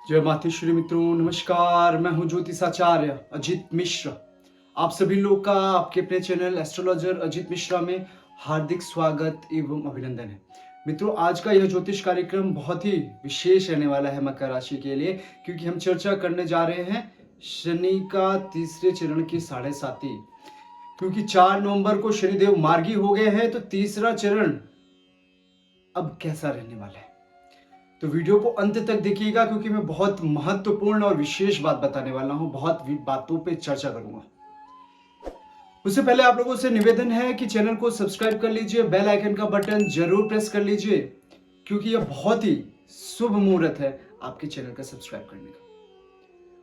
जय मातेश्वरी मित्रों, नमस्कार। मैं हूं ज्योतिषाचार्य अजित मिश्रा। आप सभी लोग का आपके अपने चैनल एस्ट्रोलॉजर अजित मिश्रा में हार्दिक स्वागत एवं अभिनंदन है। मित्रों, आज का यह ज्योतिष कार्यक्रम बहुत ही विशेष रहने वाला है मकर राशि के लिए, क्योंकि हम चर्चा करने जा रहे हैं शनि का तीसरे चरण की 7.5। क्योंकि 4 नवंबर को शनिदेव मार्गी हो गए हैं, तो तीसरा चरण अब कैसा रहने वाला है। तो वीडियो को अंत तक देखिएगा, क्योंकि मैं बहुत महत्वपूर्ण और विशेष बात बताने वाला हूं। बहुत बातों पे चर्चा करूंगा। उससे पहले आप लोगों से निवेदन है कि चैनल को सब्सक्राइब कर लीजिए, बेल आइकन का बटन जरूर प्रेस कर लीजिए, क्योंकि यह बहुत ही शुभ मुहूर्त है आपके चैनल का सब्सक्राइब करने का।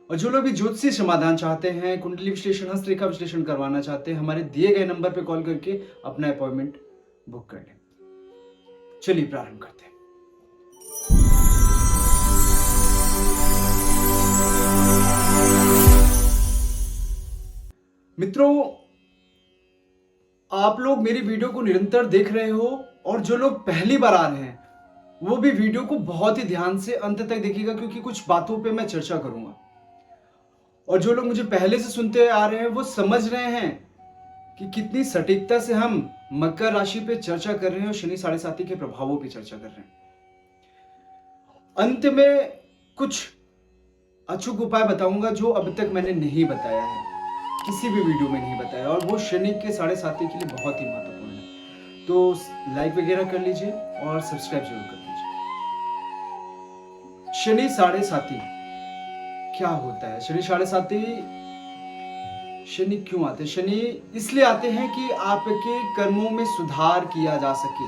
और जो लोग भी ज्योतिषी समाधान चाहते हैं, कुंडली विश्लेषण, हस्तरेखा विश्लेषण करवाना चाहते हैं, हमारे दिए गए नंबर पर कॉल करके अपना अपॉइंटमेंट बुक कर लें। चलिए प्रारंभ करते हैं। मित्रों, आप लोग मेरी वीडियो को निरंतर देख रहे हो, और जो लोग पहली बार आ रहे हैं वो भी वीडियो को बहुत ही ध्यान से अंत तक देखिएगा, क्योंकि कुछ बातों पे मैं चर्चा करूंगा। और जो लोग मुझे पहले से सुनते आ रहे हैं वो समझ रहे हैं कि कितनी सटीकता से हम मकर राशि पे चर्चा कर रहे हैं और शनि 7.5 के प्रभावों पे चर्चा कर रहे हैं। अंत में कुछ अचूक उपाय बताऊंगा जो अब तक मैंने नहीं बताया है, किसी भी वीडियो में नहीं बताया, और वो शनि के 7.5 के लिए बहुत ही महत्वपूर्ण है। तो लाइक वगैरह कर लीजिए और सब्सक्राइब जरूर कर लीजिए। शनि 7.5 क्या होता है? शनि 7.5 शनि क्यों आते हैं? शनि इसलिए आते हैं कि आपके कर्मों में सुधार किया जा सके।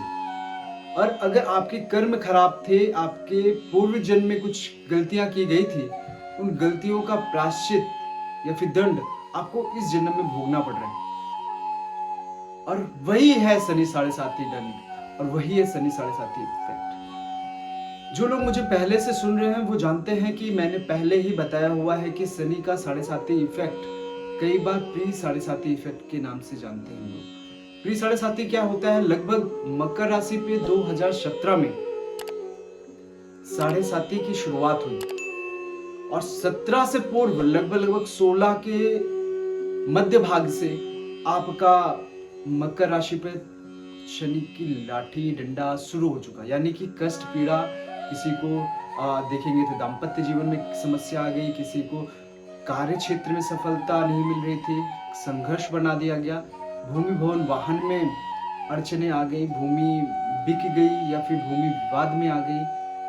और अगर आपके कर्म खराब थे, आपके पूर्व जन्म में कुछ गलतियां की गई थी, उन गलतियों का प्रायश्चित या फिर दंड आपको इस जन्म में भोगना पड़ रहा है। और वही है शनि 7.5 दंड, और वही है शनि 7.5 इफेक्ट। जो लोग मुझे पहले से सुन रहे हैं वो जानते हैं कि मैंने पहले ही बताया हुआ है कि शनि का 7.5 इफेक्ट कई बार प्री 7.5 इफेक्ट के नाम से जानते हैं लोग। प्री 7.5 क्या होता है? लगभग मकर राशि पे 2017 में 7.5 की शुरुआत हुई, और 17 से पूर्व लगभग 16 के मध्य भाग से आपका मकर राशि पे शनि की लाठी डंडा शुरू हो चुका। यानी कि कष्ट पीड़ा, किसी को देखेंगे तो दाम्पत्य जीवन में समस्या आ गई, किसी को कार्य क्षेत्र में सफलता नहीं मिल रही थी, संघर्ष बना दिया गया, भूमि भवन वाहन में अड़चने आ गई, भूमि बिक गई या फिर भूमि विवाद में आ गई,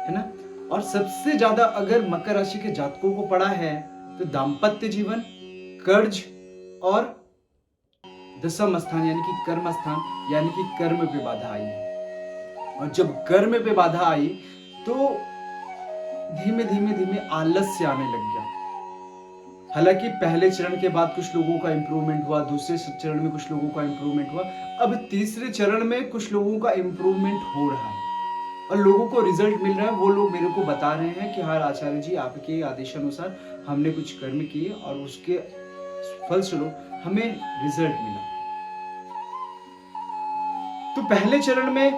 है ना। और सबसे ज्यादा अगर मकर राशि के जातकों को पड़ा है तो दाम्पत्य जीवन, कर्ज और दशम स्थान यानी कि कर्म स्थान, यानी कि कर्म पे बाधा आई। और जब कर्म पे बाधा आई तो धीमे धीमे आलस्य आने लग गया। हालांकि पहले चरण के बाद कुछ लोगों का इंप्रूवमेंट हुआ, दूसरे चरण में कुछ लोगों का इंप्रूवमेंट हुआ, अब तीसरे चरण में कुछ लोगों का इंप्रूवमेंट हो रहा है और लोगों को रिजल्ट मिल रहा है। वो लोग मेरे को बता रहे हैं कि हाँ आचार्य जी, आपके आदेशानुसार हमने कुछ कर्म किए और उसके फलस्वरूप हमें रिजल्ट मिला। तो पहले चरण में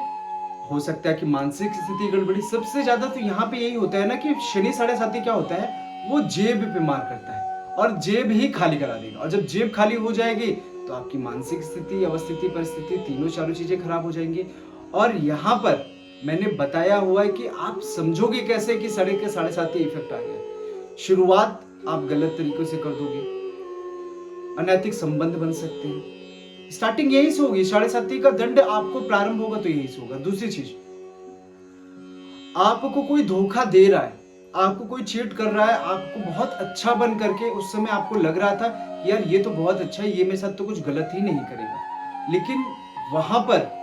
हो सकता है कि मानसिक स्थिति गड़बड़ी, सबसे ज्यादा तो यहाँ पे यही होता है ना कि शनि 7.5 क्या होता है, वो जेब पे मार करता है और जेब ही खाली करा देगा। और जब जेब खाली हो जाएगी तो आपकी मानसिक स्थिति, अवस्थिति, परिस्थिति, तीनों चारों चीजें खराब हो जाएंगी। और यहाँ पर मैंने बताया हुआ है कि आप समझोगे कैसे कि शनि के 7.5 इफेक्ट आ गया। शुरुआत आप गलत तरीकों से कर दोगे, अनैतिक संबंध बन सकते हैं, स्टार्टिंग यही से होगी। 7.5 का दंड आपको प्रारंभ होगा तो यही से होगा। दूसरी चीज, आपको कोई धोखा दे रहा है, आपको कोई चीट कर रहा है, आपको बहुत अच्छा बन करके उस समय आपको लग रहा था कि यार ये तो बहुत अच्छा है, ये मेरे साथ तो कुछ गलत ही नहीं करेगा, लेकिन वहां पर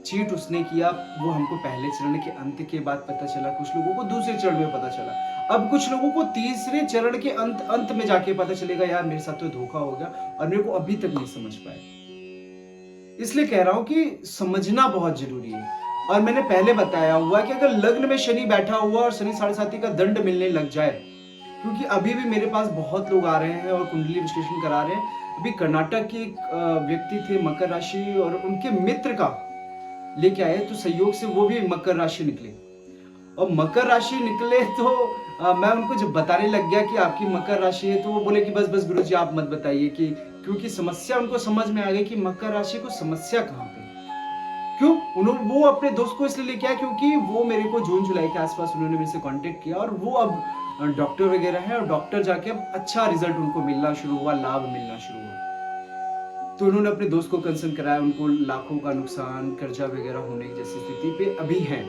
चीट उसने किया। वो हमको पहले चरण के अंत के बाद पता चला, कुछ लोगों को दूसरे चरण में पता चला, अब कुछ लोगों को तीसरे चरण के अंत में जाके पता चलेगा यार मेरे साथ तो धोखा हो गया और मेरे को अभी तक नहीं समझ पाए। इसलिए कह रहा हूं कि समझना बहुत जरूरी है। और मैंने पहले बताया हुआ है कि अगर लग्न में शनि बैठा हुआ और शनि 7.5 का दंड मिलने लग जाए, क्योंकि अभी भी मेरे पास बहुत लोग आ रहे हैं और कुंडली विश्लेषण करा रहे हैं। अभी कर्नाटक के एक व्यक्ति थे मकर राशि, और उनके मित्र का लेके आए तो संयोग से वो भी मकर राशि निकले, और मकर राशि निकले तो मैं उनको जब बताने लग गया कि आपकी मकर राशि है, तो वो बोले कि बस बस गुरुजी आप मत बताइए, कि क्योंकि समस्या उनको समझ में आ गई कि मकर राशि को समस्या कहाँ पे। क्यों? उन्होंने वो अपने दोस्त को इसलिए लेके आए क्योंकि वो मेरे को जून जुलाई के आसपास उन्होंने मेरे से कांटेक्ट किया, और वो अब डॉक्टर वगैरह है, और डॉक्टर जाके अब अच्छा रिजल्ट उनको मिलना शुरू हुआ, लाभ मिलना शुरू हुआ। तो उन्होंने अपने दोस्त को कंसर्न कराया, उनको लाखों का नुकसान, कर्जा वगैरह होने की जैसी स्थिति पे अभी है।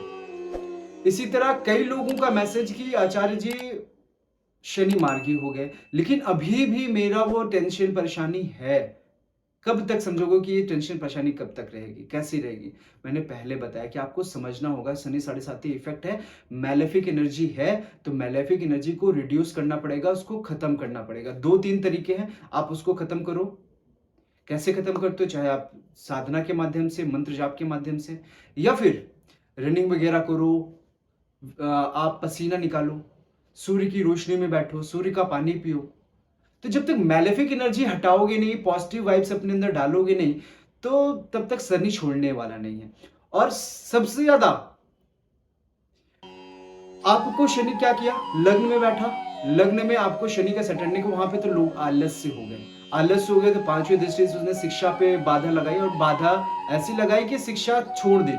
इसी तरह कई लोगों का मैसेज कि आचार्य जी शनि मार्गी हो गए, लेकिन अभी भी मेरा वो टेंशन परेशानी है। कब तक समझोगे कि ये टेंशन परेशानी कब तक रहेगी, कैसी रहेगी? मैंने पहले बताया कि आपको समझना होगा, शनि साढ़े साती इफेक्ट है, मैलेफिक एनर्जी है, तो मैलेफिक एनर्जी को रिड्यूस करना पड़ेगा, उसको खत्म करना पड़ेगा। 2-3 तरीके हैं, आप उसको खत्म करो। कैसे खत्म करते हो? चाहे आप साधना के माध्यम से, मंत्र जाप के माध्यम से, या फिर रनिंग वगैरह करो, आप पसीना निकालो, सूर्य की रोशनी में बैठो, सूर्य का पानी पियो। तो जब तक मैलेफिक एनर्जी हटाओगे नहीं, पॉजिटिव वाइब्स अपने अंदर डालोगे नहीं, तो तब तक शनि छोड़ने वाला नहीं है। और सबसे ज्यादा आपको शनि क्या किया? लग्न में बैठा, लग्न में आपको शनि का सटरने को, वहां पे तो लोग आलस्य हो गए, आलस्य हो गए, तो पांचवी दृष्टि से उसने शिक्षा पे बाधा लगाई, और बाधा ऐसी लगाई कि शिक्षा छोड़ दी,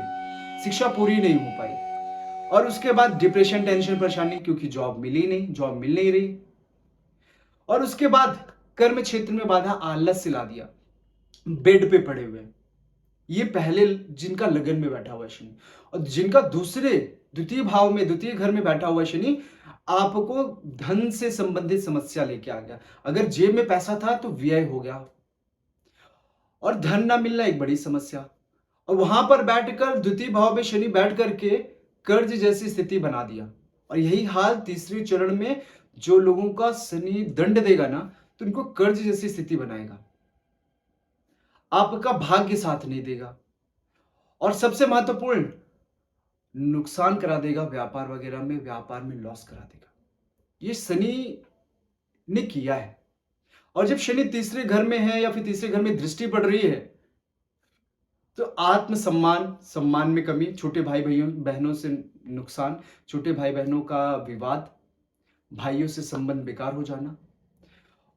शिक्षा पूरी नहीं हो पाई। और उसके बाद डिप्रेशन, टेंशन, परेशानी, क्योंकि जॉब मिली नहीं, जॉब मिल नहीं रही। और उसके बाद कर्म क्षेत्र में बाधा, आलस से ला दिया, बेड पे पड़े हुए। ये पहले जिनका लगन में बैठा हुआ शनि, और जिनका दूसरे द्वितीय भाव में, द्वितीय घर में बैठा हुआ शनि, आपको धन से संबंधित समस्या लेके आ गया। अगर जेब में पैसा था तो व्यय हो गया, और धन ना मिलना एक बड़ी समस्या। और वहां पर बैठकर द्वितीय भाव में शनि बैठ करके कर्ज जैसी स्थिति बना दिया। और यही हाल तीसरे चरण में जो लोगों का शनि दंड देगा ना, तो उनको कर्ज जैसी स्थिति बनाएगा, आपका भाग्य साथ नहीं देगा, और सबसे महत्वपूर्ण नुकसान करा देगा व्यापार वगैरह में, व्यापार में लॉस करा देगा। ये शनि ने किया है। और जब शनि तीसरे घर में है, या फिर तीसरे घर में दृष्टि पड़ रही है, तो आत्मसम्मान, सम्मान में कमी, छोटे भाई भाइयों बहनों से नुकसान, छोटे भाई बहनों का विवाद, भाइयों से संबंध बेकार हो जाना,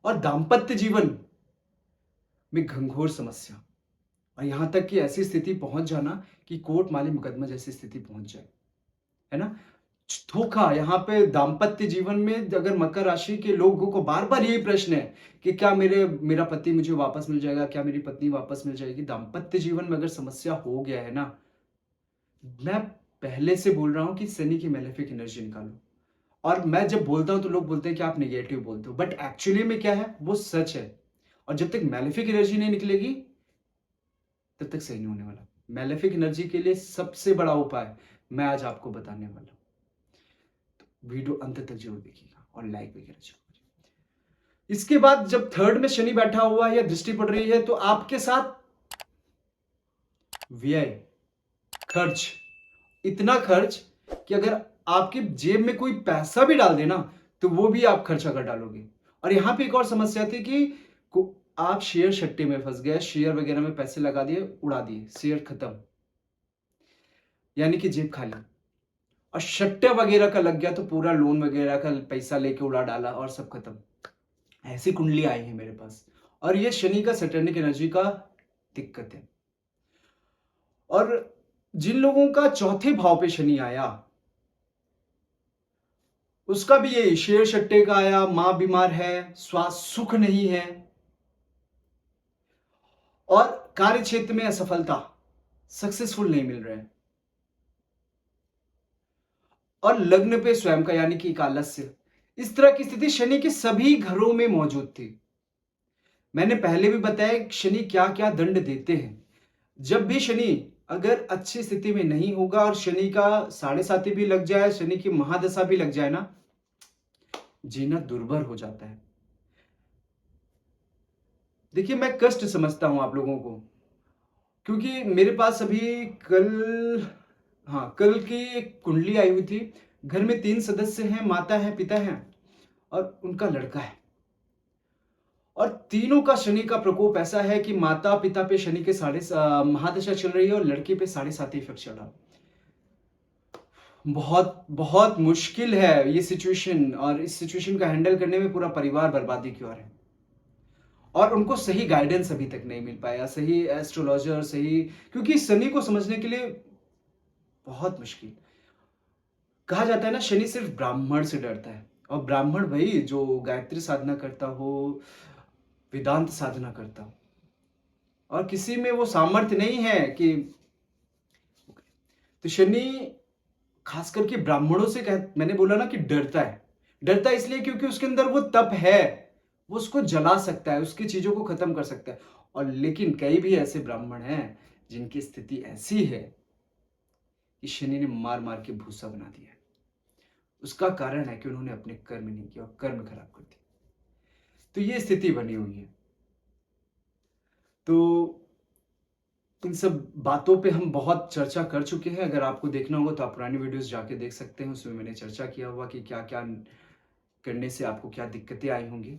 और दाम्पत्य जीवन में घंघोर समस्या, और यहां तक कि ऐसी स्थिति पहुंच जाना कि कोर्ट माली मुकदमा जैसी स्थिति पहुंच जाए, है ना? धोखा, यहाँ पे दाम्पत्य जीवन में अगर मकर राशि के लोगों को बार बार यही प्रश्न है कि क्या मेरा पति मुझे वापस मिल जाएगा, क्या मेरी पत्नी वापस मिल जाएगी, दाम्पत्य जीवन में अगर समस्या हो गया है ना, मैं पहले से बोल रहा हूं कि शनि की मैलेफिक एनर्जी निकालो। और मैं जब बोलता हूं तो लोग बोलते हैं कि आप नेगेटिव बोलते हो, बट एक्चुअली में क्या है, वो सच है। और जब तक मैलेफिक एनर्जी नहीं निकलेगी, तब तक सही नहीं होने वाला। मैलेफिक एनर्जी के लिए सबसे बड़ा उपाय मैं आज आपको बताने वाला हूं, तो वीडियो अंत तक जरूर देखिएगा, और लाइक वगैरह जरूर। इसके बाद जब थर्ड में शनि बैठा हुआ है या दृष्टि पड़ रही है, तो आपके साथ व्यय, खर्च, इतना खर्च कि अगर आपकी जेब में कोई पैसा भी डाल देना, तो वो भी आप खर्चा कर डालोगे। और यहां पे एक और समस्या थी कि आप शेयर सट्टे में फंस गए, शेयर वगैरह में पैसे लगा दिए, उड़ा दिए, शेयर खत्म, यानी कि जेब खाली। और सट्टे वगैरह का लग गया तो पूरा लोन वगैरह का पैसा लेके उड़ा डाला, और सब खत्म। ऐसी कुंडली आई है मेरे पास, और ये शनि का सैटर्निक एनर्जी का दिक्कत है। और जिन लोगों का चौथे भाव पे शनि आया, उसका भी ये शेयर सट्टे का आया, मां बीमार है, स्वास्थ्य सुख नहीं है, और कार्य क्षेत्र में असफलता, सक्सेसफुल नहीं मिल रहे हैं, और लग्न पे स्वयं का यानी कि एक आलस्य। इस तरह की स्थिति शनि के सभी घरों में मौजूद थी। मैंने पहले भी बताया शनि क्या क्या दंड देते हैं। जब भी शनि अगर अच्छी स्थिति में नहीं होगा, और शनि का साढ़े साती भी लग जाए, शनि की महादशा भी लग जाए ना, जीना दुर्भर हो जाता है। देखिए, मैं कष्ट समझता हूं आप लोगों को, क्योंकि मेरे पास अभी कल की एक कुंडली आई हुई थी। घर में 3 सदस्य हैं, माता है, पिता है, और उनका लड़का है। और तीनों का शनि का प्रकोप ऐसा है कि माता पिता पे शनि के महादशा चल रही है, और लड़के पे साढ़े साती इफेक्ट चल रहा है। बहुत बहुत मुश्किल है ये सिचुएशन, और इस सिचुएशन का हैंडल करने में पूरा परिवार बर्बादी की ओर है। और उनको सही गाइडेंस अभी तक नहीं मिल पाया, सही एस्ट्रोलॉजर, सही, क्योंकि शनि को समझने के लिए बहुत मुश्किल। कहा जाता है ना, शनि सिर्फ ब्राह्मण से डरता है, और ब्राह्मण वही जो गायत्री साधना करता हो, वेदांत साधना करता हो, और किसी में वो सामर्थ्य नहीं है कि, तो शनि खास करके ब्राह्मणों से मैंने बोला ना कि डरता है। डरता है इसलिए क्योंकि उसके अंदर वो तप है, वो उसको जला सकता है, उसकी चीजों को खत्म कर सकता है। और लेकिन कई भी ऐसे ब्राह्मण हैं जिनकी स्थिति ऐसी है कि शनि ने मार मार के भूसा बना दिया है। उसका कारण है कि उन्होंने अपने कर्म नहीं किया और कर्म खराब कर दिया। तो ये स्थिति बनी हुई है। तो इन सब बातों पे हम बहुत चर्चा कर चुके हैं। अगर आपको देखना होगा तो आप पुरानी वीडियोस जाके देख सकते हैं, उसमें मैंने चर्चा किया हुआ कि क्या क्या करने से आपको क्या दिक्कतें आई होंगी।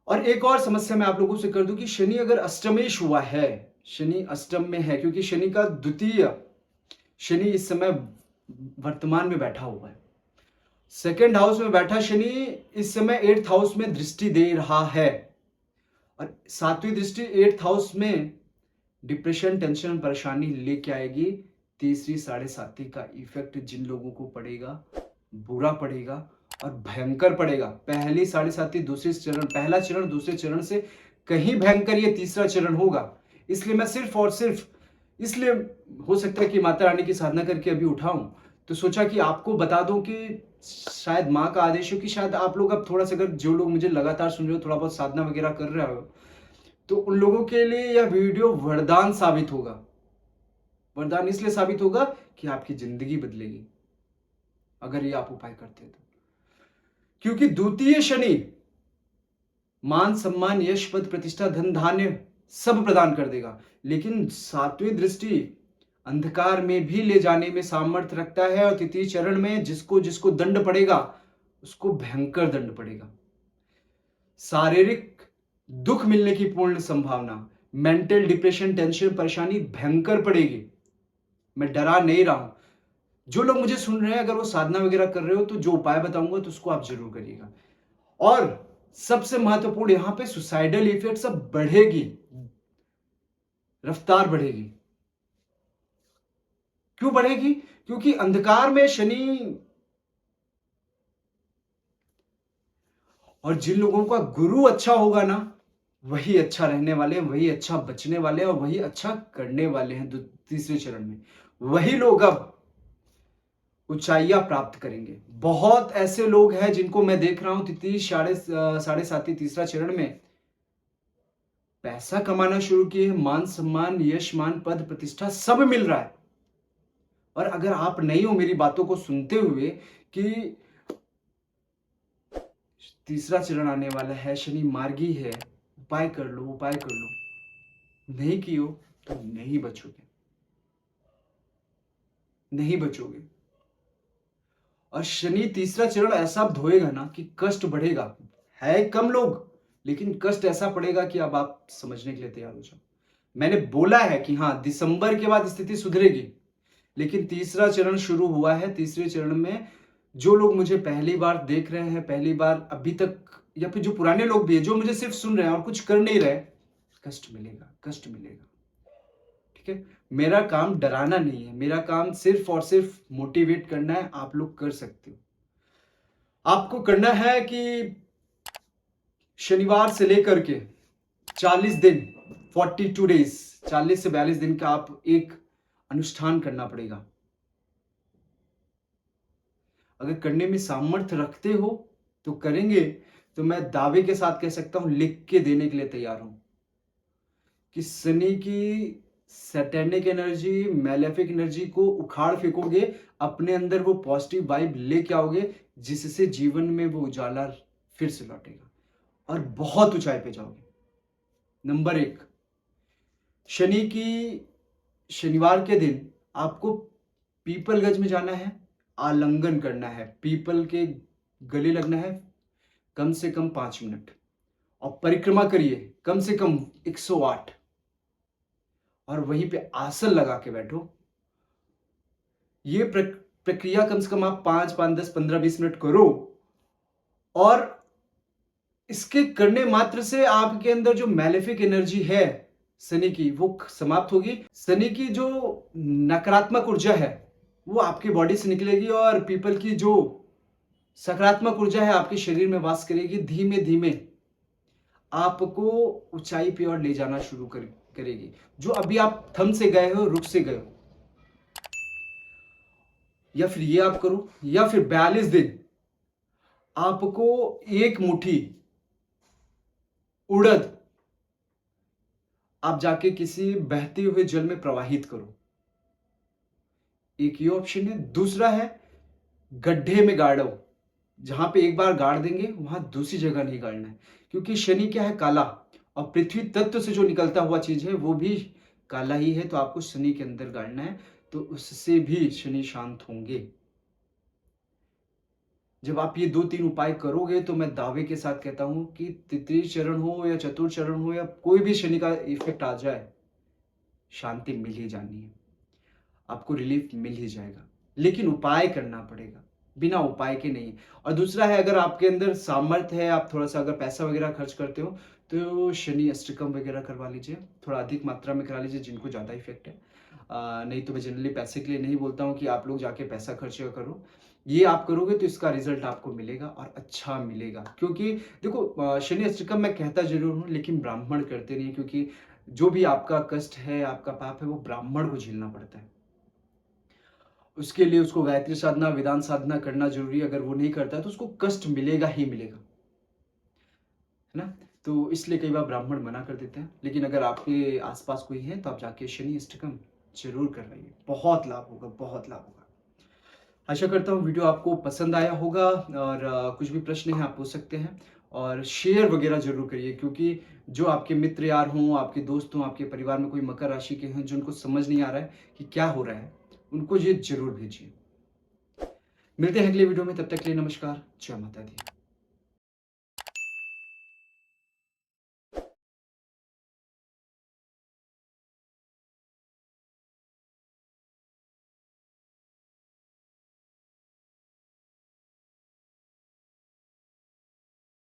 और एक और समस्या मैं आप लोगों से कर दूं कि शनि अगर अष्टमेश हुआ है, शनि अष्टम में है, क्योंकि शनि का द्वितीय, शनि इस समय वर्तमान में बैठा हुआ है, सेकेंड हाउस में बैठा शनि इस समय 8th हाउस में दृष्टि दे रहा है। और 7वीं दृष्टि 8th हाउस में डिप्रेशन, टेंशन, परेशानी लेके आएगी। तीसरी साढ़े साथी का इफेक्ट जिन लोगों को पड़ेगा, बुरा पड़ेगा और भयंकर पड़ेगा। पहली साढ़े साथी दूसरे चरण, पहला चरण दूसरे चरण से कहीं भयंकर ये तीसरा चरण होगा। इसलिए मैं सिर्फ और सिर्फ इसलिए, हो सकता है कि माता रानी की साधना करके अभी उठाऊं, तो सोचा कि आपको बता दूं कि शायद माँ का आदेश हो कि शायद आप लोग अब थोड़ा सा, अगर जो लोग मुझे लगातार सुन रहे हो, थोड़ा बहुत साधना वगैरह कर रहे हो, तो उन लोगों के लिए यह वीडियो वरदान साबित होगा। वरदान इसलिए साबित होगा कि आपकी जिंदगी बदलेगी अगर ये आप उपाय करते हैं तो। क्योंकि द्वितीय शनि मान सम्मान, यश, पद, प्रतिष्ठा, धन, धान्य सब प्रदान कर देगा, लेकिन 7वीं दृष्टि अंधकार में भी ले जाने में सामर्थ्य रखता है। और तृतीय चरण में जिसको जिसको दंड पड़ेगा उसको भयंकर दंड पड़ेगा। शारीरिक दुख मिलने की पूर्ण संभावना, मेंटल डिप्रेशन, टेंशन, परेशानी भयंकर पड़ेगी। मैं डरा नहीं रहा हूं। जो लोग मुझे सुन रहे हैं, अगर वो साधना वगैरह कर रहे हो तो जो उपाय बताऊंगा तो उसको आप जरूर करिएगा। और सबसे महत्वपूर्ण, यहां पे सुसाइडल इफेक्ट सब बढ़ेगी, रफ्तार बढ़ेगी। क्यों बढ़ेगी? क्योंकि अंधकार में शनि, और जिन लोगों का गुरु अच्छा होगा ना, वही अच्छा रहने वाले हैं, वही अच्छा बचने वाले हैं, और वही अच्छा करने वाले हैं। तीसरे चरण में वही लोग अब ऊंचाइयां प्राप्त करेंगे। बहुत ऐसे लोग हैं जिनको मैं देख रहा हूं, तृतीय साढ़े साथी तीसरा चरण में पैसा कमाना शुरू किए, मान सम्मान, यश, मान, पद, प्रतिष्ठा सब मिल रहा है। और अगर आप नहीं हो मेरी बातों को सुनते हुए कि तीसरा चरण आने वाला है, शनि मार्गी है, उपाय कर लो, उपाय कर लो, नहीं कियो तो नहीं बचोगे, नहीं बचोगे। और शनि तीसरा चरण ऐसा धोएगा ना कि कष्ट बढ़ेगा। है कम लोग, लेकिन कष्ट ऐसा पड़ेगा कि अब आप समझने के लिए तैयार हो जाओ। मैंने बोला है कि हाँ, दिसंबर के बाद स्थिति सुधरेगी, लेकिन तीसरा चरण शुरू हुआ है। तीसरे चरण में जो लोग मुझे पहली बार देख रहे हैं, पहली बार अभी तक, या फिर जो पुराने लोग भी है जो मुझे सिर्फ सुन रहे हैं और कुछ कर नहीं रहे, कष्ट मिलेगा, कष्ट मिलेगा। ठीक है, मेरा काम डराना नहीं है, मेरा काम सिर्फ और सिर्फ मोटिवेट करना है। आप लोग कर सकते हो। आपको करना है कि शनिवार से लेकर के 40 दिन, 42 डेज, 40 से 42 दिन का आप एक अनुष्ठान करना पड़ेगा। अगर करने में सामर्थ्य रखते हो तो करेंगे, तो मैं दावे के साथ कह सकता हूं, लिख के देने के लिए तैयार हूं कि शनि की सैटेनिक एनर्जी, मैलेफिक एनर्जी को उखाड़ फेंकोगे, अपने अंदर वो पॉजिटिव वाइब लेके आओगे, जिससे जीवन में वो उजाला फिर से लौटेगा और बहुत ऊंचाई पे जाओगे। नंबर 1, शनि की शनिवार के दिन आपको पीपलगंज में जाना है, आलिंगन करना है, पीपल के गले लगना है कम से कम 5 मिनट, और परिक्रमा करिए कम से कम 108, और वहीं पे आसन लगा के बैठो। ये प्रक्रिया कम से कम आप 5, 10, 15, 20 मिनट करो, और इसके करने मात्र से आपके अंदर जो मैलेफिक एनर्जी है शनि की, वो समाप्त होगी। शनि की जो नकारात्मक ऊर्जा है वो आपकी बॉडी से निकलेगी, और पीपल की जो सकारात्मक ऊर्जा है आपके शरीर में वास करेगी। धीमे धीमे आपको ऊंचाई पे और ले जाना शुरू करेगी। जो अभी आप थम से गए हो, रुक से गए हो, या फिर ये आप करो, या फिर 42 दिन आपको एक मुट्ठी उड़द आप जाके किसी बहते हुए जल में प्रवाहित करो। एक ये ऑप्शन है। दूसरा है गड्ढे में गाड़ो। जहां पे एक बार गाड़ देंगे वहां दूसरी जगह नहीं गाड़ना है, क्योंकि शनि क्या है, काला, और पृथ्वी तत्व से जो निकलता हुआ चीज है वो भी काला ही है। तो आपको शनि के अंदर गाड़ना है, तो उससे भी शनि शांत होंगे। जब आप ये 2-3 उपाय करोगे तो मैं दावे के साथ कहता हूं कि तृतीय चरण हो या चतुर्थ चरण हो या कोई भी शनि का इफेक्ट आ जाए, शांति मिल ही जानी है, आपको रिलीफ मिल ही जाएगा। लेकिन उपाय करना पड़ेगा, बिना उपाय के नहीं। और दूसरा है, अगर आपके अंदर सामर्थ्य है, आप थोड़ा सा अगर पैसा वगैरह खर्च करते हो, तो शनि अष्टकम वगैरह करवा लीजिए, थोड़ा अधिक मात्रा में करा लीजिए जिनको ज़्यादा इफेक्ट है। नहीं तो मैं जनरली पैसे के लिए नहीं बोलता हूँ कि आप लोग जाके पैसा खर्च करो। ये आप करोगे तो इसका रिजल्ट आपको मिलेगा, और अच्छा मिलेगा। क्योंकि देखो, शनि अष्टकम मैं कहता जरूर हूँ, लेकिन ब्राह्मण करते नहीं, क्योंकि जो भी आपका कष्ट है, आपका पाप है, वो ब्राह्मण को झेलना पड़ता है। उसके लिए उसको गायत्री साधना, वेदांत साधना करना जरूरी है। अगर वो नहीं करता है तो उसको कष्ट मिलेगा ही मिलेगा, है ना। तो इसलिए कई बार ब्राह्मण मना कर देते हैं। लेकिन अगर आपके आसपास कोई है तो आप जाके शनि अष्टकम जरूर करवाइए, बहुत लाभ होगा, बहुत लाभ होगा। आशा करता हूँ वीडियो आपको पसंद आया होगा, और कुछ भी प्रश्न है आप पूछ सकते हैं, और शेयर वगैरह जरूर करिए, क्योंकि जो आपके मित्र यार हों, आपके दोस्त हों, आपके परिवार में कोई मकर राशि के हैं जिनको समझ नहीं आ रहा है कि क्या हो रहा है, उनको ये जरूर भेजिए। मिलते हैं अगले वीडियो में, तब तक के लिए नमस्कार, जय माता दी।